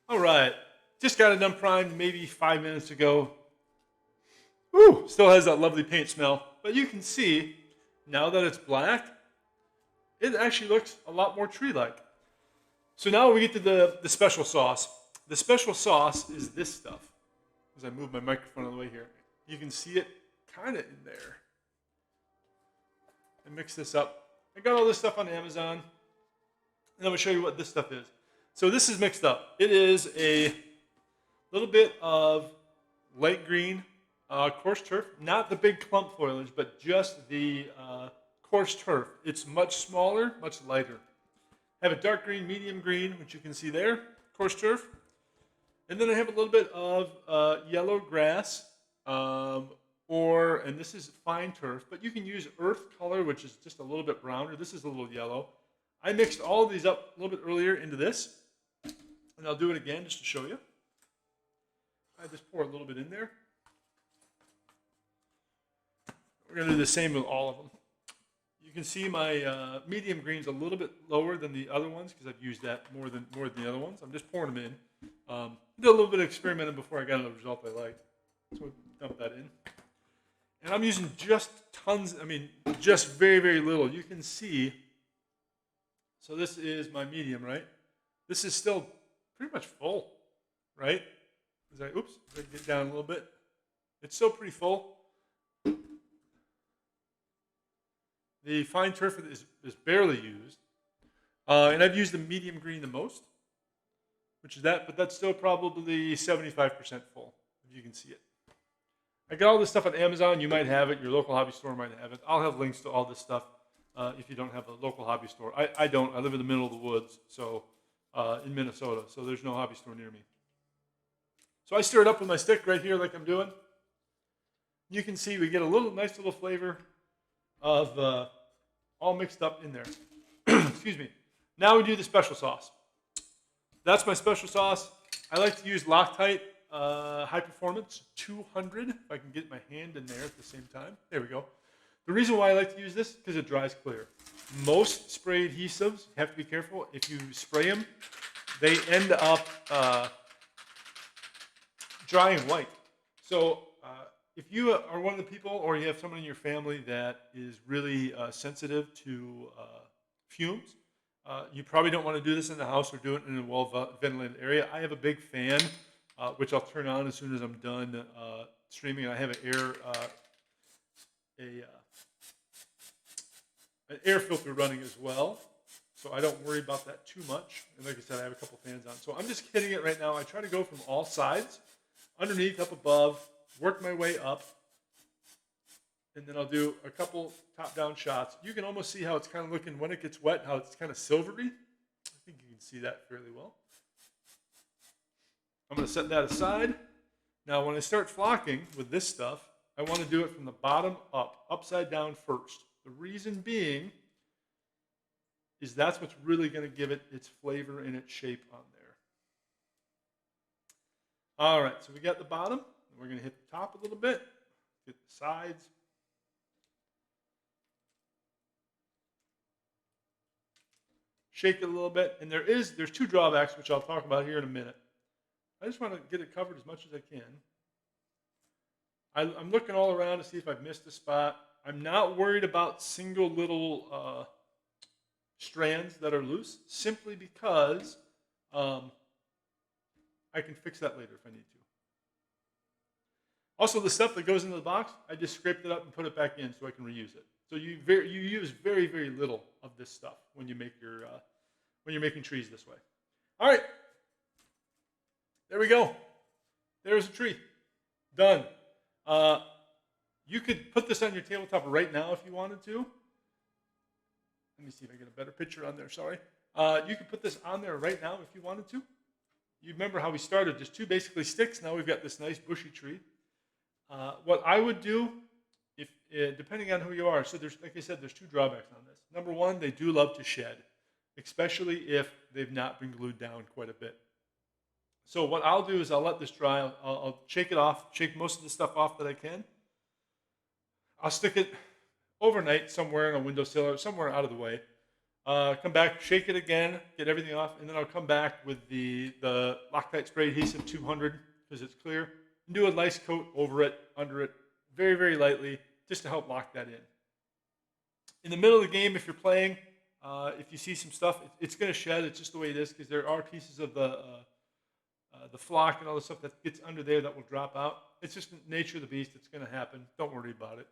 All right. Just got it done primed maybe 5 minutes ago. Woo! Still has that lovely paint smell. But you can see, now that it's black, it actually looks a lot more tree-like. So now we get to the special sauce. The special sauce is this stuff. As I move my microphone out of the way here, you can see it kind of in there. And mix this up. I got all this stuff on Amazon, and I'm gonna show you what this stuff is. So this is mixed up. It is a little bit of light green coarse turf, not the big clump foliage, but just the coarse turf. It's much smaller, much lighter. I have a dark green, medium green, which you can see there, coarse turf. And then I have a little bit of yellow grass, and this is fine turf, but you can use earth color, which is just a little bit browner. This is a little yellow. I mixed all of these up a little bit earlier into this, and I'll do it again just to show you. I just pour a little bit in there. We're going to do the same with all of them. You can see my medium green's a little bit lower than the other ones because I've used that more than the other ones. I'm just pouring them in. Did a little bit of experimenting before I got the result I liked. So dump that in. And I'm using just tons, just very, very little. You can see, so this is my medium, right? This is still pretty much full, right? As I get down a little bit. It's still pretty full. The fine turf is barely used. And I've used the medium green the most, which is that, but that's still probably 75% full, if you can see it. I got all this stuff on Amazon. You might have it. Your local hobby store might have it. I'll have links to all this stuff if you don't have a local hobby store. I don't. I live in the middle of the woods, so in Minnesota, so there's no hobby store near me. So I stir it up with my stick right here like I'm doing. You can see we get a nice little flavor of all mixed up in there. Excuse me. Now we do the special sauce. That's my special sauce. I like to use Loctite High Performance 200, if I can get my hand in there at the same time. There we go. The reason why I like to use this is because it dries clear. Most spray adhesives, you have to be careful. If you spray them, they end up drying white. So if you are one of the people or you have someone in your family that is really sensitive to fumes, you probably don't want to do this in the house or do it in a well-ventilated area. I have a big fan, which I'll turn on as soon as I'm done streaming. I have an air filter running as well, so I don't worry about that too much. And like I said, I have a couple fans on. So I'm just hitting it right now. I try to go from all sides, underneath, up above, work my way up, and then I'll do a couple top-down shots. You can almost see how it's kind of looking when it gets wet, how it's kind of silvery. I think you can see that fairly well. I'm going to set that aside. Now, when I start flocking with this stuff, I want to do it from the bottom up, upside down first. The reason being is that's what's really going to give it its flavor and its shape on there. All right, so we got the bottom. We're going to hit the top a little bit, hit the sides. Shake it a little bit, and there's two drawbacks, which I'll talk about here in a minute. I just want to get it covered as much as I can. I'm looking all around to see if I've missed a spot. I'm not worried about single little strands that are loose, simply because I can fix that later if I need to. Also, the stuff that goes into the box, I just scraped it up and put it back in so I can reuse it. So you use very, very little of this stuff when you make your when you're making trees this way. All right, there we go. There's a tree, done. You could put this on your tabletop right now if you wanted to. Let me see if I get a better picture on there. Sorry. You could put this on there right now if you wanted to. You remember how we started? Just two basically sticks. Now we've got this nice bushy tree. What I would do, if depending on who you are, so there's, like I said, there's two drawbacks on this. Number one, they do love to shed, especially if they've not been glued down quite a bit. So what I'll do is I'll let this dry. I'll shake it off, shake most of the stuff off that I can. I'll stick it overnight somewhere on a windowsill or somewhere out of the way. Come back, shake it again, get everything off, and then I'll come back with the Loctite spray adhesive 200 because it's clear, and do a nice coat over it, under it, very, very lightly, just to help lock that in. In the middle of the game, if you're playing, if you see some stuff, it's going to shed. It's just the way it is because there are pieces of the flock and all the stuff that gets under there that will drop out. It's just the nature of the beast. It's going to happen. Don't worry about it.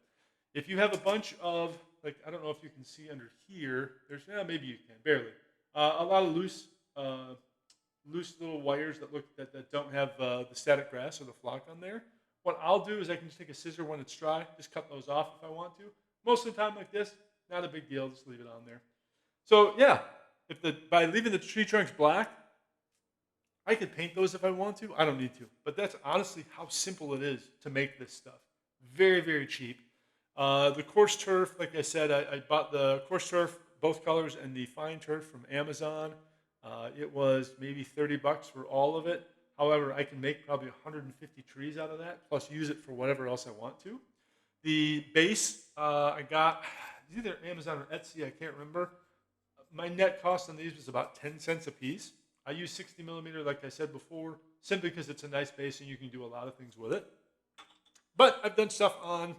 If you have a bunch of, like, I don't know if you can see under here. There's, maybe you can, barely. A lot of loose little wires that don't have the static grass or the flock on there. What I'll do is I can just take a scissor when it's dry, just cut those off if I want to. Most of the time like this, not a big deal, just leave it on there. So yeah, by leaving the tree trunks black, I could paint those if I want to. I don't need to. But that's honestly how simple it is to make this stuff. Very, very cheap. The coarse turf, like I said, I bought the coarse turf, both colors, and the fine turf from Amazon. It was maybe $30 for all of it. However, I can make probably 150 trees out of that, plus use it for whatever else I want to. The base I got either Amazon or Etsy, I can't remember. My net cost on these was about 10 cents a piece. I use 60 millimeter, like I said before, simply because it's a nice base and you can do a lot of things with it. But I've done stuff on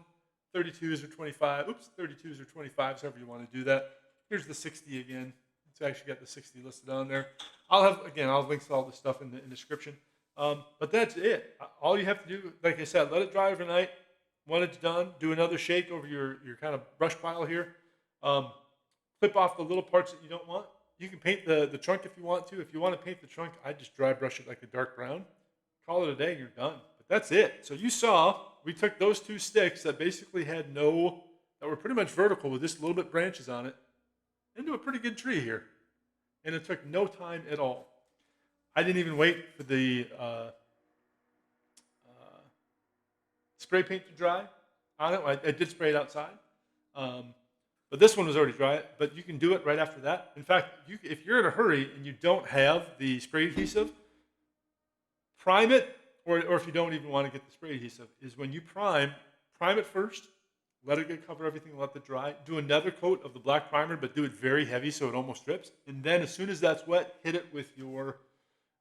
32s or 25, 32s or 25s, however you want to do that. Here's the 60 again. It's actually got the 60 listed on there. I'll have links to all this stuff in the description. But that's it. All you have to do, like I said, let it dry overnight. When it's done, do another shake over your kind of brush pile here. Clip off the little parts that you don't want. You can paint the trunk if you want to. If you want to paint the trunk, I just dry brush it like a dark brown. Call it a day and you're done. But that's it. So you saw we took those two sticks that basically that were pretty much vertical with just a little bit branches on it, into a pretty good tree here. And it took no time at all. I didn't even wait for the spray paint to dry on it. I did spray it outside. But this one was already dry, but you can do it right after that. In fact, if you're in a hurry and you don't have the spray adhesive, prime it, or if you don't even want to get the spray adhesive, is when you prime it first, let it cover everything, let it dry. Do another coat of the black primer, but do it very heavy so it almost drips. And then as soon as that's wet, hit it with your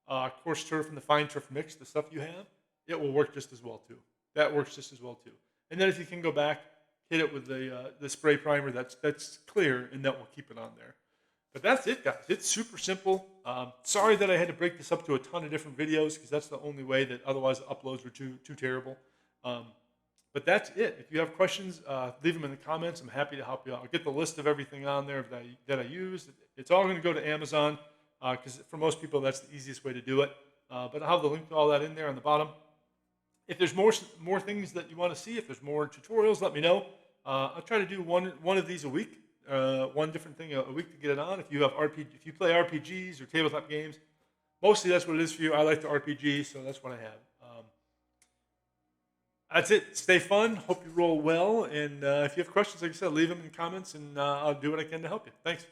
coarse turf and the fine turf mix, the stuff you have. It will work just as well too. That works just as well too. And then if you can go back, hit it with the spray primer that's clear, and that will keep it on there. But that's it, guys. It's super simple. Sorry that I had to break this up to a ton of different videos because that's the only way that otherwise the uploads were too terrible. But that's it. If you have questions, leave them in the comments. I'm happy to help you out. I'll get the list of everything on there that I use. It's all going to go to Amazon because for most people that's the easiest way to do it. But I'll have the link to all that in there on the bottom. If there's more things that you want to see, if there's more tutorials, let me know. I'll try to do one of these a week, one different thing a week to get it on. If you play RPGs or tabletop games, mostly that's what it is for you. I like the RPG, so that's what I have. That's it. Stay fun. Hope you roll well. And if you have questions, like I said, leave them in the comments, and I'll do what I can to help you. Thanks.